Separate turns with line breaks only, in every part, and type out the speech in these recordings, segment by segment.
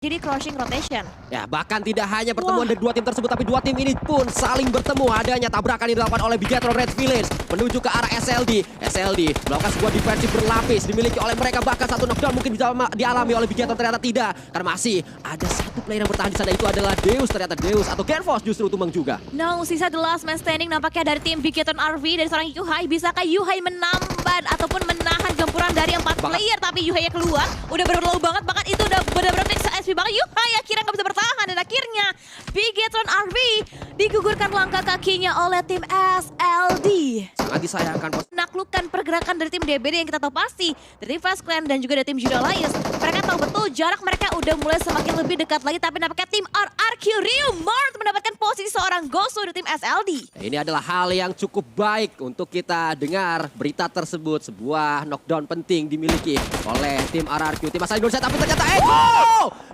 jadi crushing rotation.
Ya, bahkan tidak hanya pertemuan dari dua tim tersebut, tapi dua tim ini pun saling bertemu. Adanya tabrakan yang dilakukan oleh Bigetron Red Village menuju ke arah SLD. SLD melakukan sebuah defensif berlapis dimiliki oleh mereka, bahkan satu knockdown mungkin bisa dialami oleh Bigetron, ternyata tidak. Karena masih ada satu player yang bertahan di sana, itu adalah Deus. Ternyata Deus atau Genfos justru tumbang juga.
No, sisa the last man standing nampaknya dari tim Bigetron RV dari seorang Yuhai. Bisakah Yuhai menambat ataupun menahan gempuran dari 4 player? Tapi Yuhai keluar, udah benar-benar low banget, bahkan itu udah benar-benar mix SP banget. Yuhai akhirnya nggak bisa bertahan dan akhirnya Bigetron RV digugurkan langkah kakinya oleh tim SLD.
Sangat disayangkan.
Menaklukkan pergerakan dari tim DBD yang kita tahu pasti dari Fast Clan dan juga dari tim Judo Alliance. Mereka tahu betul jarak mereka udah mulai semakin lebih dekat lagi, tapi nampaknya tim RRQ Rio Mart mendapatkan posisi seorang Gosu dari tim SLD.
Ini adalah hal yang cukup baik untuk kita dengar berita tersebut. Sebuah knockdown penting dimiliki oleh tim RRQ, tim asal Indonesia, tapi ternyata Eko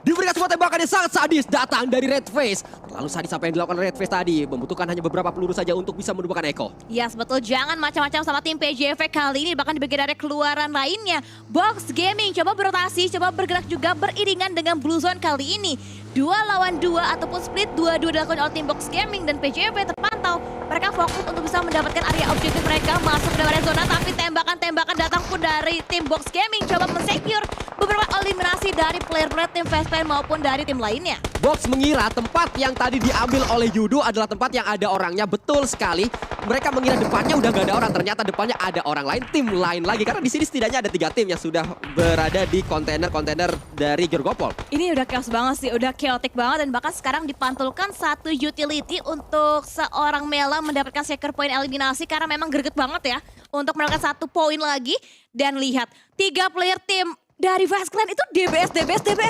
diberikan sebuah tembakan yang sangat sadis datang dari Red Face. Terlalu sadis apa yang dilakukan Red Face tadi, membutuhkan hanya beberapa peluru saja untuk bisa menumbangkan Eko.
Yes, betul. Jangan macam-macam sama tim PJV kali ini, bahkan di bagian area keluaran lainnya. Box Gaming coba berotasi, coba bergerak juga beriringan dengan Blue Zone kali ini. 2 lawan 2 ataupun split 2-2 dilakukan oleh tim Box Gaming dan PJV terpantau. Mereka fokus untuk bisa mendapatkan area objektif mereka masuk ke dalam area zona, tapi tembakan-tembakan datang pun dari tim Box Gaming coba mensecure beberapa eliminasi dari player-player tim Fastpan maupun dari tim lainnya.
Box mengira tempat yang tadi diambil oleh Yudo adalah tempat yang ada orangnya, betul sekali. Mereka mengira depannya udah gak ada orang, ternyata depannya ada orang lain, tim lain lagi. Karena di sini setidaknya ada 3 tim yang sudah berada di kontainer-kontainer dari Georgopol.
Ini udah chaos banget sih, udah chaotic banget, dan bahkan sekarang dipantulkan satu utility untuk seorang Mela mendapatkan secure point eliminasi karena memang greget banget ya untuk mendapatkan 1 poin lagi. Dan lihat, 3 player tim dari Fast Clan itu DBS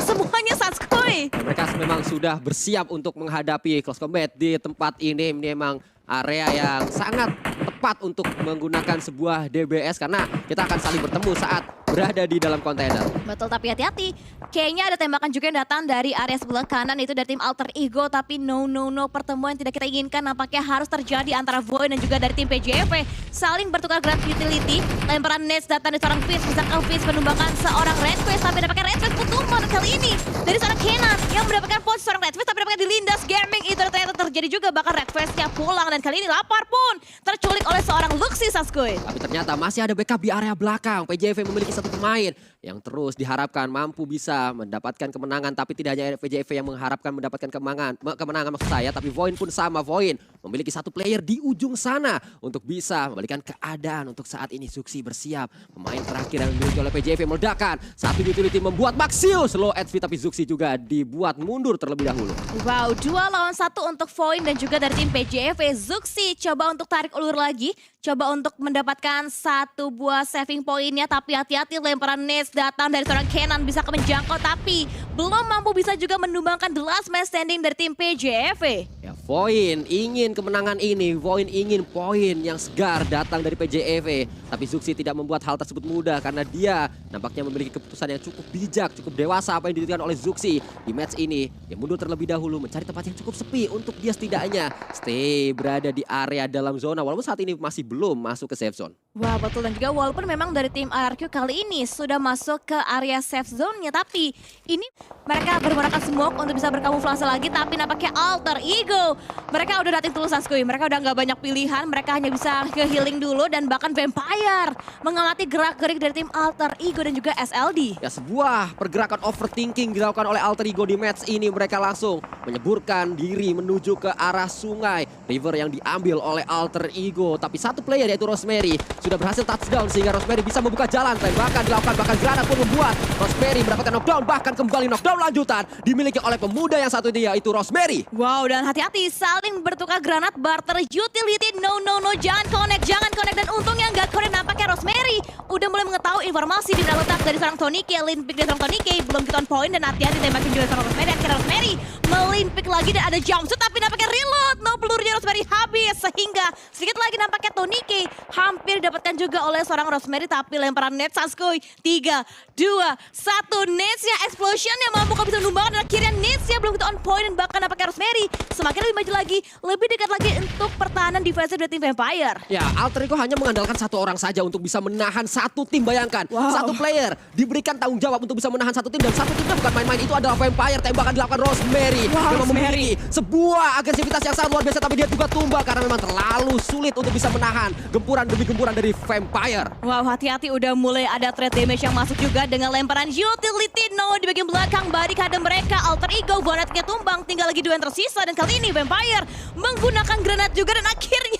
semuanya Satsuki.
Mereka memang sudah bersiap untuk menghadapi close combat di tempat ini. Ini memang area yang sangat tepat untuk menggunakan sebuah DBS karena kita akan saling bertemu saat berada di dalam kontainer.
Betul, tapi hati-hati. Kayaknya ada tembakan juga yang datang dari area sebelah kanan, itu dari tim Alter Ego. Tapi no, pertemuan yang tidak kita inginkan nampaknya harus terjadi antara Void dan juga dari tim PJV. Saling bertukar grand utility. Lemparan nets datang dari seorang Fizz. Bisakah Fizz menumbangkan seorang Red Face? Tapi dapatkan Red Face putuman kali ini dari seorang Kenan yang mendapatkan posisi seorang Red Face, tapi dapatkan di Lindas Gaming. Itu ternyata terjadi juga, bahkan Red Face-nya pulang. Dan kali ini Lapar pun terculik oleh seorang Luxy Sasuke.
Tapi ternyata masih ada backup di area belakang. PJV memiliki satu pemain yang terus diharapkan mampu bisa mendapatkan kemenangan. Tapi tidak hanya PJV yang mengharapkan mendapatkan kemenangan maksud saya, tapi Void pun sama. Void memiliki satu player di ujung sana untuk bisa membalikan keadaan. Untuk saat ini Zuxi bersiap, pemain terakhir yang dimiliki oleh PJV meledakan. Satu utility membuat Maxius low HP, tapi Zuxi juga dibuat mundur terlebih dahulu.
Wow, 2 lawan 1 untuk Void dan juga dari tim PJV. Zuxi coba untuk tarik ulur lagi, coba untuk mendapatkan 1 buah saving poinnya, tapi hati-hati lemparan nets datang dari seorang Kenan bisa menjangkau, tapi belum mampu bisa juga menumbangkan the last man standing dari tim PJV.
Ya, Void ingin kemenangan ini, Void ingin poin yang segar datang dari PJV. Tapi Zuxi tidak membuat hal tersebut mudah karena dia nampaknya memiliki keputusan yang cukup bijak, cukup dewasa apa yang dilakukan oleh Zuxi di match ini. Dia mundur terlebih dahulu mencari tempat yang cukup sepi untuk dia setidaknya stay berada di area dalam zona walaupun saat ini masih belum masuk ke safe zone.
Wah, betul, dan juga walaupun memang dari tim RRQ kali ini sudah masuk ke area safe zone-nya, tapi ini mereka bermodalkan smoke untuk bisa berkamuflase lagi, tapi nampaknya Alter Ego. Mereka udah dating tulus Sasuke, mereka udah nggak banyak pilihan, mereka hanya bisa ke healing dulu dan bahkan Vampire mengamati gerak-gerik dari tim Alter Ego dan juga SLD.
Ya, sebuah pergerakan overthinking dilakukan oleh Alter Ego di match ini. Mereka langsung menyeburkan diri menuju ke arah sungai river yang diambil oleh Alter Ego. Tapi satu player yaitu Rosemary sudah berhasil touchdown sehingga Rosemary bisa membuka jalan. Tembakan dilakukan, bahkan granat pun membuat Rosemary mendapatkan knockdown, bahkan kembali knockdown lanjutan dimiliki oleh pemuda yang satu ini yaitu Rosemary.
Wow, dan hati-hati saling bertukar granat, barter utility. No, jangan connect, dan untungnya nggak connect. Nampaknya Rosemary udah mulai mengetahui informasi di dalam letak dari seorang Tony K. Lane pick dari seorang Tony K, belum kita on point dan hati-hati tembakin juga seorang Rosemary. Akhirnya Rosemary melin pick lagi dan ada jump shoot, tapi nampaknya reload. No, pelurunya Rosemary habis sehingga sedikit lagi nampaknya Tony K hampir didapatkan juga oleh seorang Rosemary, tapi lemparan net Sasuke 3, 2, 1 netsnya explosion yang mampu bisa menumbangkan dan akhirnya netsnya belum kita on point dan bahkan nampaknya Rosemary semakin lebih maju lagi, lebih dekat lagi untuk pertahanan defensif dari tim Vampire.
Ya, Alter Ego hanya mengandalkan satu orang saja untuk bisa menahan satu tim. Bayangkan,
Wow.
satu player diberikan tanggung jawab untuk bisa menahan satu tim. Dan satu timnya bukan main-main, itu adalah Vampire. Tembakan dilakukan Rosemary.
Wow,
Memang
Rosemary.
memiliki sebuah agresivitas yang sangat luar biasa. Tapi dia juga tumbang karena memang terlalu sulit untuk bisa menahan gempuran demi gempuran dari Vampire.
Wow, hati-hati udah mulai ada threat damage yang masuk juga dengan lemparan utility no di bagian belakang barikade mereka. Alter Ego bonetnya tumbang, tinggal lagi 2 yang tersisa dan kali ini Vampire menggunakan granat juga dan akhirnya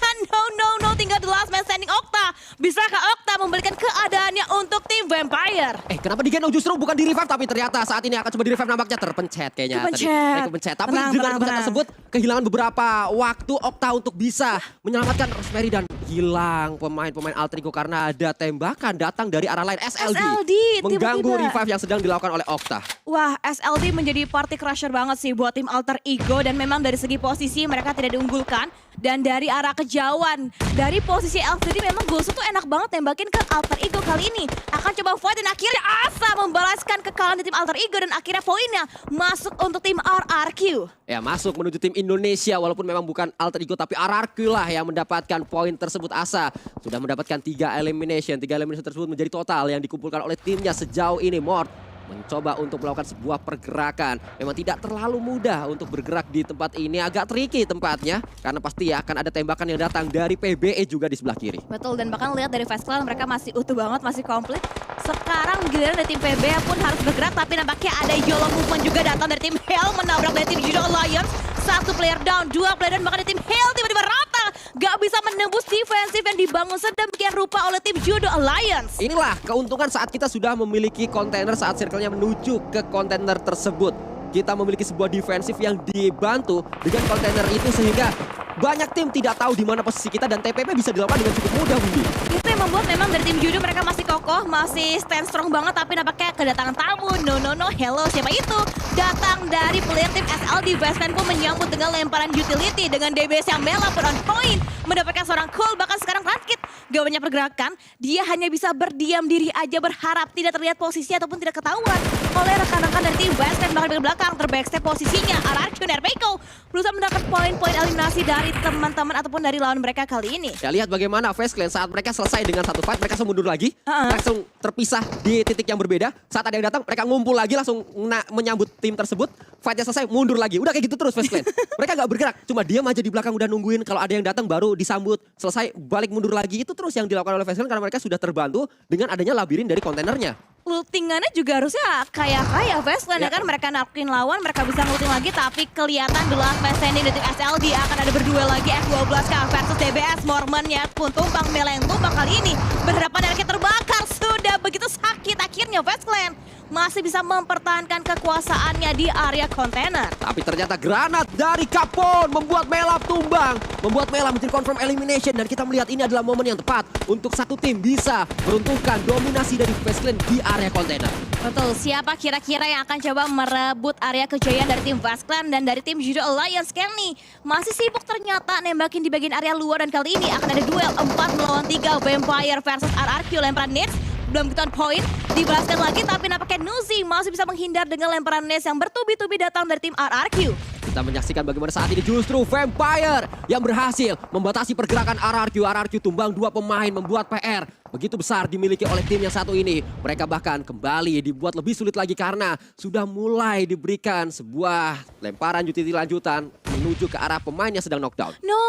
no tinggal the last man standing Okta. Bisakah Okta memberikan keadaannya untuk tim Vampire?
Kenapa di Geno justru bukan di revive, tapi ternyata saat ini akan coba di revive, nampaknya terpencet kayaknya. Kepencet. Tapi
Tenang,
dengan
tenang,
kepencet
tenang.
tersebut kehilangan beberapa waktu Okta untuk bisa menyelamatkan Rosemary dan hilang pemain-pemain Alter Ego karena ada tembakan datang dari arah lain.
SLD,
mengganggu
tiba-tiba.
revive yang sedang dilakukan oleh Okta.
Wah, SLD menjadi party crusher banget sih buat tim Alter Ego dan memang dari segi posisi mereka tidak diunggulkan dan dari arah kejauhan dari posisi LCD memang Gosu tuh enak banget tembakin ke Alter Ego kali ini akan coba fight dan akhirnya Asa membalaskan kekalahan di tim Alter Ego dan akhirnya poinnya masuk untuk tim RRQ.
Ya, masuk menuju tim Indonesia walaupun memang bukan Alter Ego tapi RRQ lah yang mendapatkan poin tersebut. Asa sudah mendapatkan 3 elimination. 3 elimination tersebut menjadi total yang dikumpulkan oleh timnya sejauh ini. Mort mencoba untuk melakukan sebuah pergerakan. Memang tidak terlalu mudah untuk bergerak di tempat ini. Agak tricky tempatnya karena pasti ya akan ada tembakan yang datang dari PBE juga di sebelah kiri.
Betul, dan bahkan lihat dari Fast Clan mereka masih utuh banget, masih komplit. Sekarang giliran dari tim PBE pun harus bergerak, tapi nampaknya ada YOLO movement juga datang dari tim Hell menabrak dari tim Judo Alliance. 1 player down, 2 player down, bahkan dari tim Hell tiba-tiba rata. Gak bisa menembus defensif yang dibangun sedemikian rupa oleh tim Judo Alliance.
Inilah keuntungan saat kita sudah memiliki kontainer saat circle-nya menuju ke kontainer tersebut. Kita memiliki sebuah defensif yang dibantu dengan kontainer itu sehingga banyak tim tidak tahu di mana posisi kita dan TPP bisa dilakukan dengan cukup mudah, Budi.
Itu yang membuat memang dari tim Judo mereka masih kokoh, masih stand strong banget, tapi nampaknya kedatangan tamu. No, hello, siapa itu? Datang dari player tim SLD. Vestman pun menyambut dengan lemparan utility dengan DBS yang Mela pun on point. Mendapatkan seorang cool, bahkan sekarang Rankit gak banyak pergerakan. Dia hanya bisa berdiam diri aja berharap tidak terlihat posisi ataupun tidak ketahuan oleh rekan-rekan dari tim Vestman. Bahkan di belakang terbackstep posisinya. RRQ Nerpeiko berusaha mendapat poin-poin eliminasi dari teman-teman ataupun dari lawan mereka kali ini.
Ya, lihat bagaimana Face Clan saat mereka selesai dengan satu fight, mereka langsung mundur lagi. Langsung terpisah di titik yang berbeda. Saat ada yang datang, mereka ngumpul lagi langsung menyambut tim tersebut. Fightnya selesai, mundur lagi. Udah kayak gitu terus Face Clan. Mereka gak bergerak, cuma diam aja di belakang udah nungguin kalau ada yang datang baru disambut. Selesai, balik mundur lagi. Itu terus yang dilakukan oleh Face Clan karena mereka sudah terbantu dengan adanya labirin dari kontainernya.
Lootingannya juga harusnya kayak Vestland ya kan, mereka nakin lawan, mereka bisa ngeluting lagi, tapi kelihatan the last man standing dari tim SLD akan ada berdua lagi F12K versus DBS. Mormonnya pun tumbang, Mela yang tumbang kali ini berhadapan dengan terbakar. Sudah begitu sakit akhirnya Vestland masih bisa mempertahankan kekuasaannya di area kontainer.
Tapi ternyata granat dari Capone membuat Mela tumbang. Membuat Mela menjadi confirm elimination. Dan kita melihat ini adalah momen yang tepat untuk satu tim bisa meruntuhkan dominasi dari Face Clan di area kontainer.
Betul, siapa kira-kira yang akan coba merebut area kejayaan dari tim Fast Clan dan dari tim Judo Alliance? Kenny masih sibuk ternyata nembakin di bagian area luar dan kali ini akan ada duel 4 melawan 3 Vampire versus RRQ. Lemparan nades belum kita on point, dibalaskan lagi tapi nampaknya Nuzi masih bisa menghindar dengan lemparan nades yang bertubi-tubi datang dari tim RRQ.
Kita menyaksikan bagaimana saat ini justru Vampire yang berhasil membatasi pergerakan RRQ. RRQ tumbang 2 pemain, membuat PR begitu besar dimiliki oleh tim yang satu ini. Mereka bahkan kembali dibuat lebih sulit lagi karena sudah mulai diberikan sebuah lemparan utility lanjutan menuju ke arah pemain yang sedang knockdown.
No,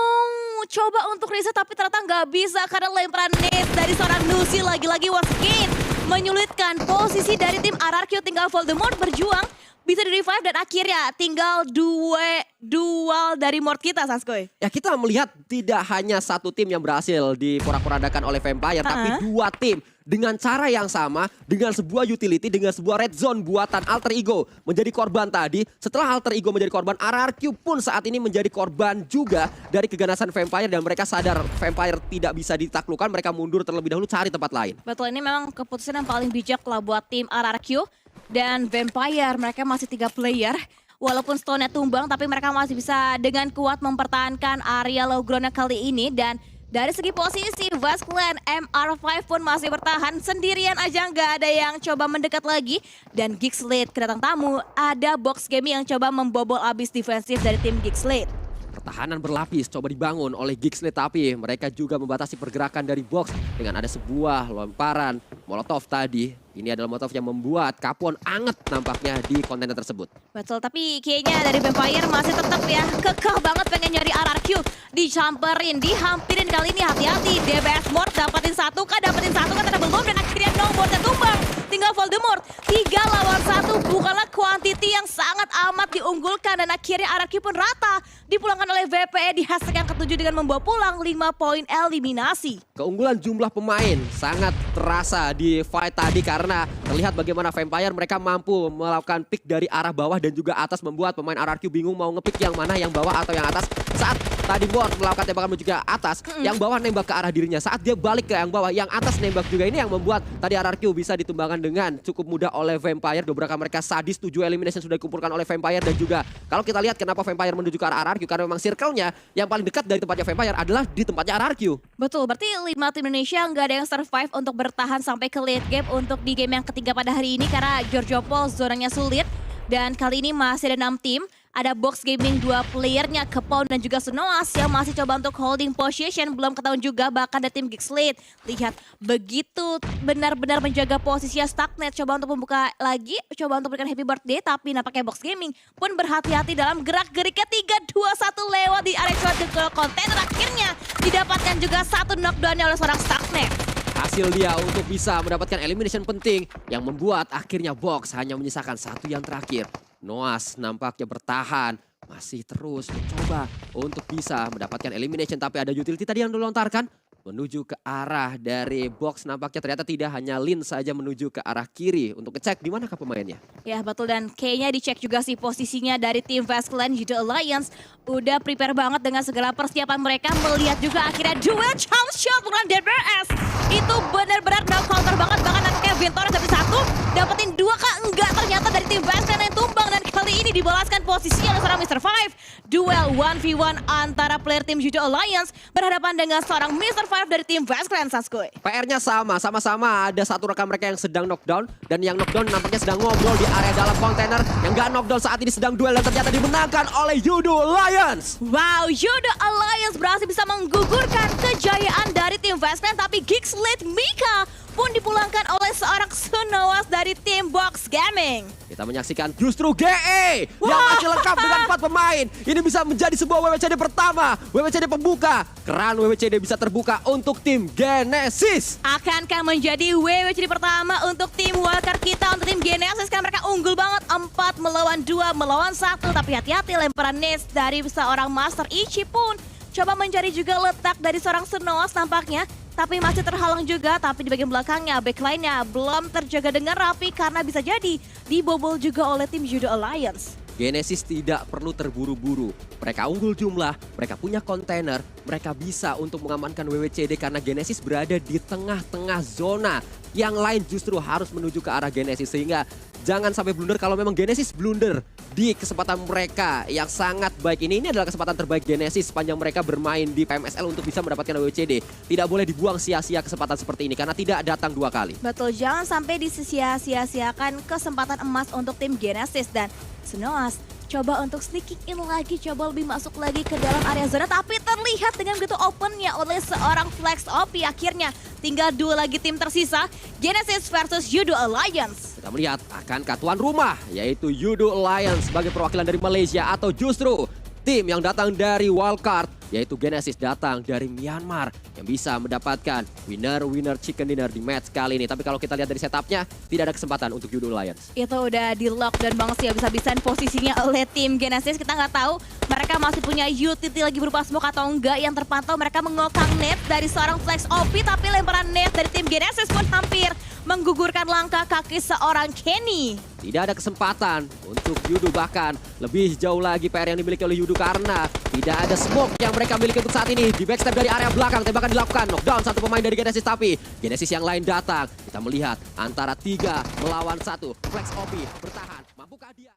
coba untuk reset tapi ternyata nggak bisa karena lemparan nades dari seorang Nuzi lagi-lagi waskin menyulitkan posisi dari tim RRQ. Tinggal Voldemort berjuang bisa di-revive dan akhirnya tinggal dual dari Mort kita, Saskoy.
Ya, kita melihat tidak hanya satu tim yang berhasil diporak-porandakan oleh Vampire, tapi 2 tim dengan cara yang sama, dengan sebuah utility, dengan sebuah red zone buatan Alter Ego menjadi korban tadi. Setelah Alter Ego menjadi korban, RRQ pun saat ini menjadi korban juga dari keganasan Vampire dan mereka sadar Vampire tidak bisa ditaklukkan, mereka mundur terlebih dahulu cari tempat lain.
Betul, ini memang keputusan yang paling bijak lah buat tim RRQ dan Vampire. Mereka masih 3 player. Walaupun stone-nya tumbang, tapi mereka masih bisa dengan kuat mempertahankan area low ground-nya kali ini. Dan Dari segi posisi, Vast Clan MR5 pun masih bertahan sendirian aja, nggak ada yang coba mendekat lagi. Dan Geekslate kedatang tamu, ada Box Gaming yang coba membobol abis defensif dari tim Geekslate.
Pertahanan berlapis coba dibangun oleh Geekslate, tapi mereka juga membatasi pergerakan dari box dengan ada sebuah lemparan molotov tadi. Ini adalah molotov yang membuat Kapon anget nampaknya di kontainer tersebut.
Betul, tapi kayaknya dari Vampire masih tetap ya kekeh banget pengen nyari RRQ. Dicamperin, dihampirin, kali ini hati-hati. DBS Mort dapetin satu kan double bomb dan akhirnya no Mortnya tumbang. Tinggal Voldemort, 3 lawan 1 bukanlah quantity yang sangat amat diunggulkan. Dan akhirnya RRQ pun rata. Dipulangkan oleh VPE di hashtag yang ke-7 dengan membawa pulang 5 poin eliminasi.
Keunggulan jumlah pemain sangat terasa di fight tadi karena terlihat bagaimana Vampire mereka mampu melakukan pick dari arah bawah dan juga atas, membuat pemain RRQ bingung mau ngepick yang mana, yang bawah atau yang atas. Saat tadi Mort melakukan tembakan menuju ke atas, yang bawah nembak ke arah dirinya. Saat dia balik ke yang bawah, yang atas nembak juga. Ini yang membuat tadi RRQ bisa ditumbangkan dengan cukup mudah oleh Vampire. Dobrak mereka sadis, 7 elimination sudah dikumpulkan oleh Vampire. Dan juga kalau kita lihat kenapa Vampire menuju ke arah RRQ, karena memang circle-nya yang paling dekat dari tempatnya Vampire adalah di tempatnya RRQ.
Betul, berarti 5 tim Indonesia nggak ada yang survive untuk bertahan sampai ke late game untuk di game yang ketiga pada hari ini karena Georgiopol zonanya sulit. Dan kali ini masih ada 6 tim. Ada Box Gaming 2 playernya, Kepon dan juga Senoas yang masih coba untuk holding position. Belum ketahuan juga bahkan ada tim Geekslate. Lihat, begitu benar-benar menjaga posisinya stagnate. Coba untuk membuka lagi, coba untuk berikan happy birthday. Tapi nampaknya Box Gaming pun berhati-hati dalam gerak-geriknya 3-2-1 lewat di area shot ke kontainer. Akhirnya didapatkan juga satu knockdown oleh seorang stagnate.
Hasil dia untuk bisa mendapatkan elimination penting yang membuat akhirnya Box hanya menyisakan satu yang terakhir. Noas nampaknya bertahan, masih terus mencoba untuk bisa mendapatkan elimination, tapi ada utility tadi yang dilontarkan menuju ke arah dari Box. Nampaknya ternyata tidak hanya Lin saja menuju ke arah kiri untuk ngecek di manakah pemainnya.
Ya betul, dan kayaknya dicek juga sih posisinya dari tim Vast Clan Judo Alliance. Udah prepare banget dengan segala persiapan mereka. Melihat juga akhirnya duel chance shot dengan DBS. Itu benar-benar no counter banget. Bahkan nampaknya Ventorez dapat 1, dapetin 2 kah? Enggak, ternyata dari tim Vast Clan yang tumbang. Dan kali ini dibalaskan posisinya oleh seorang Mr. Five. Duel 1v1 antara player tim Judo Alliance berhadapan dengan seorang Mr. Five dari tim Vast Clan, Saskoy.
PR-nya sama-sama ada satu rekan mereka yang sedang knockdown, dan yang knockdown nampaknya sedang ngobrol di area dalam kontainer. Yang gak knockdown saat ini sedang duel dan ternyata dimenangkan oleh Judo Alliance.
Wow, Judo Alliance berhasil bisa menggugurkan kejayaan dari tim Vast Clan, tapi Geekslate Mika pun dipulangkan oleh seorang Senoas dari tim Box Gaming.
Kita menyaksikan justru GE yang masih lengkap dengan 4 pemain. Ini bisa menjadi sebuah WWCD pertama, WWCD pembuka. Keran WWCD bisa terbuka untuk tim Genesis.
Akankah menjadi WWCD pertama untuk tim wildcard kita, untuk tim Genesis? Karena mereka unggul banget, 4 melawan 2 melawan 1. Tapi hati-hati, lemparan nades dari seorang Master Ichi pun coba mencari juga letak dari seorang Senoas nampaknya. Tapi masih terhalang juga, tapi di bagian belakangnya backline-nya belum terjaga dengan rapi karena bisa jadi dibobol juga oleh tim Judo Alliance.
Genesis tidak perlu terburu-buru. Mereka unggul jumlah, mereka punya kontainer, mereka bisa untuk mengamankan WWCD karena Genesis berada di tengah-tengah zona. Yang lain justru harus menuju ke arah Genesis, sehingga jangan sampai blunder. Kalau memang Genesis blunder di kesempatan mereka yang sangat baik ini adalah kesempatan terbaik Genesis sepanjang mereka bermain di PMSL untuk bisa mendapatkan WWCD. Tidak boleh dibuang sia-sia kesempatan seperti ini karena tidak datang 2 kali.
Betul, jangan sampai disia-siakan kesempatan emas untuk tim Genesis. Dan Senoas coba untuk sneaking in lagi, coba lebih masuk lagi ke dalam area zona, tapi terlihat dengan begitu opennya oleh seorang Flex OP. Akhirnya tinggal 2 lagi tim tersisa, Genesis versus Judo Alliance.
Kita melihat akankah tuan rumah, yaitu Judo Alliance sebagai perwakilan dari Malaysia, atau justru tim yang datang dari wildcard, yaitu Genesis datang dari Myanmar yang bisa mendapatkan winner chicken dinner di match kali ini. Tapi kalau kita lihat dari setupnya, tidak ada kesempatan untuk Judo Alliance.
Itu udah di lock dan banget sih habis-habisan posisinya oleh tim Genesis. Kita nggak tahu mereka masih punya utility lagi berupa smoke atau enggak. Yang terpantau mereka mengokang net dari seorang Flex OP, tapi lemparan net dari tim Genesis pun hampir menggugurkan langkah kaki seorang Kenny.
Tidak ada kesempatan untuk Yudo, bahkan lebih jauh lagi PR yang dimiliki oleh Yudo karena tidak ada smoke yang mereka miliki untuk saat ini. Di backstep dari area belakang, tembakan dilakukan, knockdown satu pemain dari Genesis, tapi Genesis yang lain datang. Kita melihat antara 3 melawan 1, Flex OP bertahan, mampukah dia?